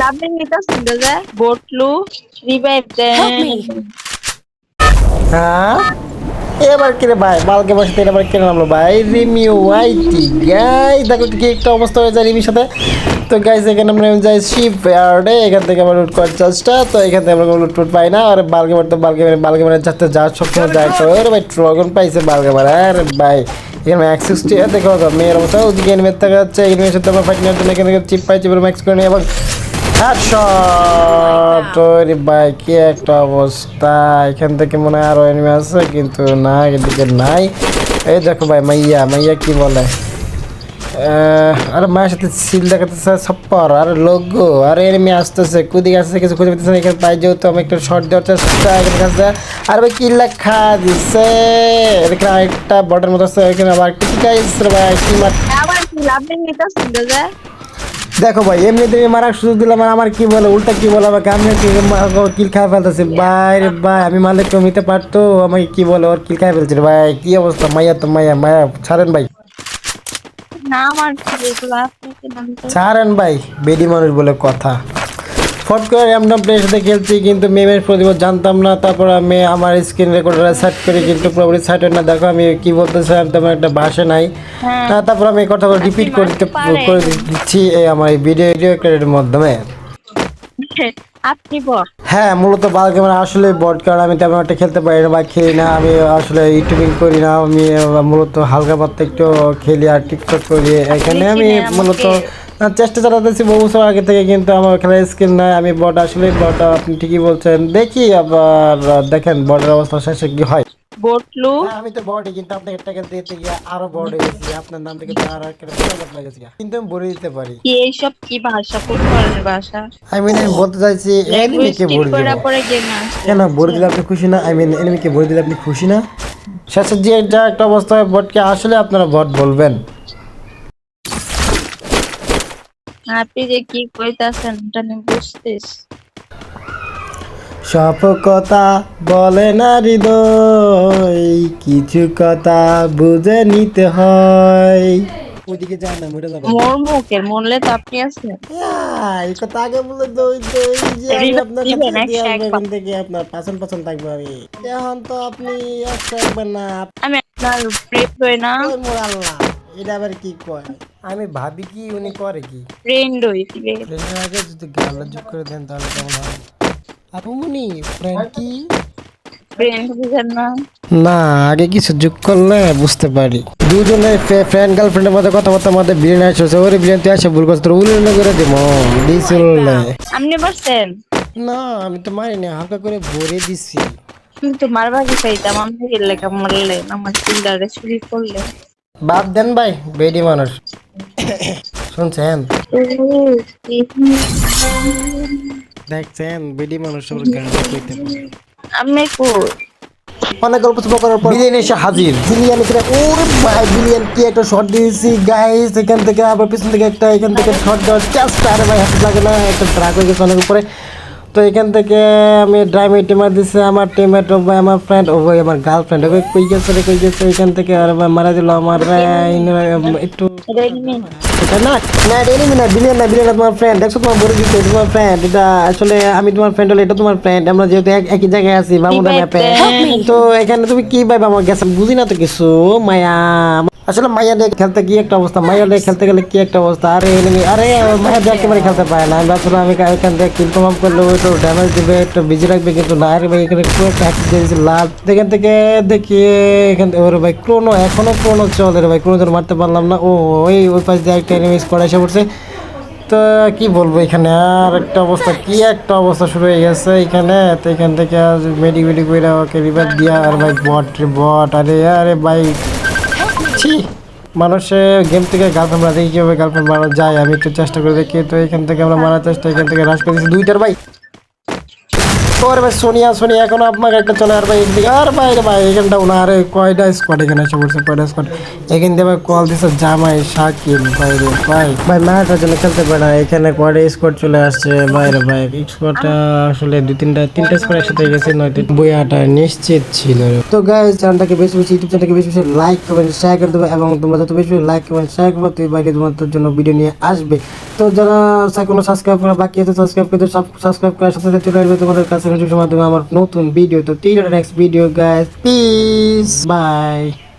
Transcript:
আপনি নিতেছেন যে বোটলু রিভাইভ Help দেন। me! হ্যাঁ এবার কিরে ভাই বালকে বসে এবার কিনে নামলো ভাই রিমি ওয়াইটি গাই দেখো কি একটা অবস্থা হয়ে যায় রিমির সাথে। তো গাইস এখানে আমরা যাই শিপ ইয়ার্ডে, এখান থেকে আমরা লুট করার চেষ্টা, তো এখান থেকে আমরা কোনো লুট পাই না। আর বালকে মারতে বালকে মারে যাতে যা সবসময় যায় তো আরে ভাই ট্রগন পাইছে বালকে মারে আরে ভাই এখানে ম্যাক্স 60 দেখো মেয়ের অবস্থা ওদিকে এনিমের থেকে যাচ্ছে এনিমের সাথে আমরা ফাইট নেওয়ার জন্য এখান থেকে চিপ পাই চিপের ম্যাক্স করে নিই এবং হেডশট। ওরে ভাই কি একটা অবস্থা, এখান থেকে মনে হয় আরো এনিমি আছে কিন্তু না এদিকে নাই। এই দেখো ভাই মাইয়া মাইয়া কি বলে আরে মায়ের সাথে সিল দেখাতেছে ছাপ্পার আর লোগো আর এনিমি আসতেছে কুদিকে আসতেছে কিছু খুঁজে পেতেছে এখানে পাই যেহেতু আমি একটা শর্ট দেওয়ার চেষ্টা এখানে কাছে আর ভাই কি লেখা দিচ্ছে এখানে আরেকটা বটের মতো আছে এখানে আবার কি গাইস রে ভাই কি মার আবার কি আপনি নিতেছেন যে দেখো ভাই এমনি তুমি মারার সুযোগ দিলাম আর আমার কি বলে উল্টা কি বলে আমাকে আমি কিল খাই ফেলতেছি ভাই রে ভাই আমি মারলে কেউ নিতে পারতো আমাকে কি বলে ওর কিল খাই ফেলছে রে ভাই কি অবস্থা মাইয়া তো মাইয়া মায়া ছাড়েন ভাই না আমার কি এগুলো আপনি কি নামতে ছাড়েন ভাই বেডি মানুষ বলে কথা ফট করে র্যামডম প্লেয়ার সাথে খেলছি কিন্তু মেমের প্রতিবাদ জানতাম না, তারপর আমি আমার স্ক্রিন রেকর্ডার সেট করি কিন্তু পুরোপুরি সেট হয় না। দেখো আমি কি বলতেছিলাম তেমন একটা ভাষা নাই। তারপর আমি এই কথাগুলো রিপিট করে দিচ্ছি এই আমার এই ভিডিও ক্রেডিটের মাধ্যমে। আপনি বল হ্যাঁ মূলত বাল ক্যামেরা আসলে বট, কারণ আমি তেমন একটা খেলতে পারি না বা খেলি না, আমি আসলে ইউটিউবিং করি না, আমি মূলত হালকা পাতলা একটু খেলি আর টিকটক করি। এখানে আমি মূলত চেষ্টা চালাতেছি বহু বছর আগে থেকে কিন্তু আমার খেলার স্কিল নাই, আমি বট আসলে বট আপনি ঠিকই বলছেন। দেখি আবার দেখেন বটের অবস্থা শেষে কি হয়। বোটলু আমি তো বডি কিন্তু আপনাকে টাকা দিতে গিয়ে আরো বড় হয়ে গেছি, আপনার নাম থেকে তো আর একটা টাকা লাগেছে কিন্তু আমি বলে দিতে পারি। কি এইসব কি ভাষা কোন ধরনের ভাষা আমি বলতে চাইছি এনিমিকে ভরে পড়া দিল পরে গেম না কেন ভরে দিলে আপনি খুশি না? এনিমিকে ভরে দিলে আপনি খুশি না? শেষে যে যা একটা অবস্থা হয় বটকে আসলে আপনারা বট বলবেন। আপনি যে কি কইতাছেন এটা আমি বুঝতেছ সব কথা বলে না হৃদয়, কিছু কথা বুঝে নিতে হয়। ওইদিকে যান না মরে যাবেন। মোর মুখের মনলে তো আপনি আছেন এই কথা আগে বলে তো ওই যে আমি আপনার কাছে দিবেন দিয়ে আসবো 101 এখান থেকে আপনার পাচন থাকবো আমি এখন তো আপনি একশো একবার না আমি আপনার ফ্রেন্ড হই না ওই মোর আল্লাহ এটা আবার কি কয় আমি ভাবি কি উনি করে কি ফ্রেন্ড হই ফ্রেন্ড ফ্রেন্ডের আগে যদি গালা যোগ করে দেন তাহলে কেমন হয়? আপুমনি ফ্রেন্ড কি? ফ্রেন্ড বুঝেন না না আগে কিছু যোগ করলে বুঝতে পারি। দুজনে ফ্রেন্ড গার্লফ্রেন্ডের মধ্যে কথাবার্তার মধ্যে বিরিয়ানি আসছে ওরে বিরিয়ানি আসে ভুল করছে তোর উল্লেখ করে দিব দিয়েছিল আপনি পারছেন না আমি তো মারিনি হালকা করে ভরে দিছি। আমি তো মারবাকি চাইতাম আমি লেখা মারলেন আমার চিন্তারে চুরি করলেন বাদ দেন ভাই বেডি মানুষ শুনছেন দেখছেন বেডি মানুষ ওর গান কইতে পারে। আমি কো অনেক গল্প সভা করার পর বিলিয়ন এসে হাজির। বিলিয়ন এখানে ওরে ভাই বিলিয়ন কি একটা শট দিয়েছি গাইস, এখান থেকে আবার পিছন থেকে একটা এখান থেকে শট দেওয়ার চেষ্টা আরে ভাই হাতে লাগে না একটা ট্রাক হয়ে গেছে অনেক উপরে। তো এখান থেকে আমি ড্রাইভার টিমার দিচ্ছে আমার টিমমেট ও ভাই আমার ফ্রেন্ড ও ভাই আমার গার্লফ্রেন্ড ওকে কই গেছে এখান থেকে আর ভাই মারা দিল আমার একটু রেডমি এটা না না এনিমি না বিলিয়ন তোমার ফ্রেন্ড দেখছো তোমার বলে দিচ্ছে তোমার ফ্রেন্ড এটা আসলে আমি তোমার ফ্রেন্ড হলে এটা তোমার ফ্রেন্ড আমরা যেহেতু একই জায়গায় আছি বামুনা ম্যাপে তো এখানে তুমি কি ভাই আমার গেছে বুঝি না তো কিছু মায়া আসলে মাইয়া দিয়ে খেলতে কি একটা অবস্থা, মাইয়া দিয়ে খেলতে গেলে কি একটা অবস্থা। আরে এনিমি আরে মাইয়া দিয়ে একেবারে খেলতে পারে না, আমি ভাবছিলাম আমি এখান থেকে কিল কম করলে একটু ড্যামেজ দিবে একটু বিজি রাখবে কিন্তু না রে ভাই এখানে একটু একটা হ্যাক দিয়েছে লাভ এখান থেকে দেখি এখান থেকে ওরে ভাই ক্রোনো এখনো ক্রোনো চলে রে ভাই ক্রোনো জন মারতে পারলাম না। ওই পাশ দিয়ে একটা এনিমি স্কোয়াড এসে পড়ছে। তো কি বলবো এখানে আর একটা অবস্থা কি একটা অবস্থা শুরু হয়ে গেছে এখানে। তো এখান থেকে মেডি করে ওকে রিভাইভ দিয়া আর ভাই বট আরে আরে ভাই ছি মানুষে গেম থেকে গার্লফ্রেন্ড মারা দেখি কীভাবে গার্লফ্রেন্ড মারা যায় আমি একটু চেষ্টা করে দেখি। তো এখান থেকে আমরা মারার চেষ্টা এখান থেকে রাশ করে দিচ্ছি দুইটার ভাই ওরে ভাই সোনিয়া এখন আপনাকে একটা চলে আর ভাই এদিকে আর বাইরে ভাই এখানটাও না আরে কয়টা স্কোয়াড এখানে এসে পড়ছে কয়টা স্কোয়াড এখান দিয়ে ভাই কল দিছে জামাই শাকিল বাইরে ভাই ম্যাচটার জন্য খেলতে পারে না এখানে কয়টা স্কোয়াড চলে আসছে বাইরে ভাই স্কোয়াডটা আসলে তিনটা স্কোয়াড একসাথে গেছে নয়তো বইয়াটা নিশ্চিত ছিল তো গাইস চ্যানেলটাকে বেশি ইউটিউব চ্যানেলটাকে বেশি লাইক করবেন শেয়ার করে দেবে এবং তোমরা যত বেশি লাইক করবেন শেয়ার করবে তুই বাইরে তোমাদের জন্য ভিডিও নিয়ে আসবে তো যারা কোনো সাবস্ক্রাইব করা বাকি আছে সাবস্ক্রাইব করে সাবস্ক্রাইব করার সাথে সাথে চলে আসবে তোমাদের কাছে মাধ্যমে আমার নতুন ভিডিও তো টি next video guys peace by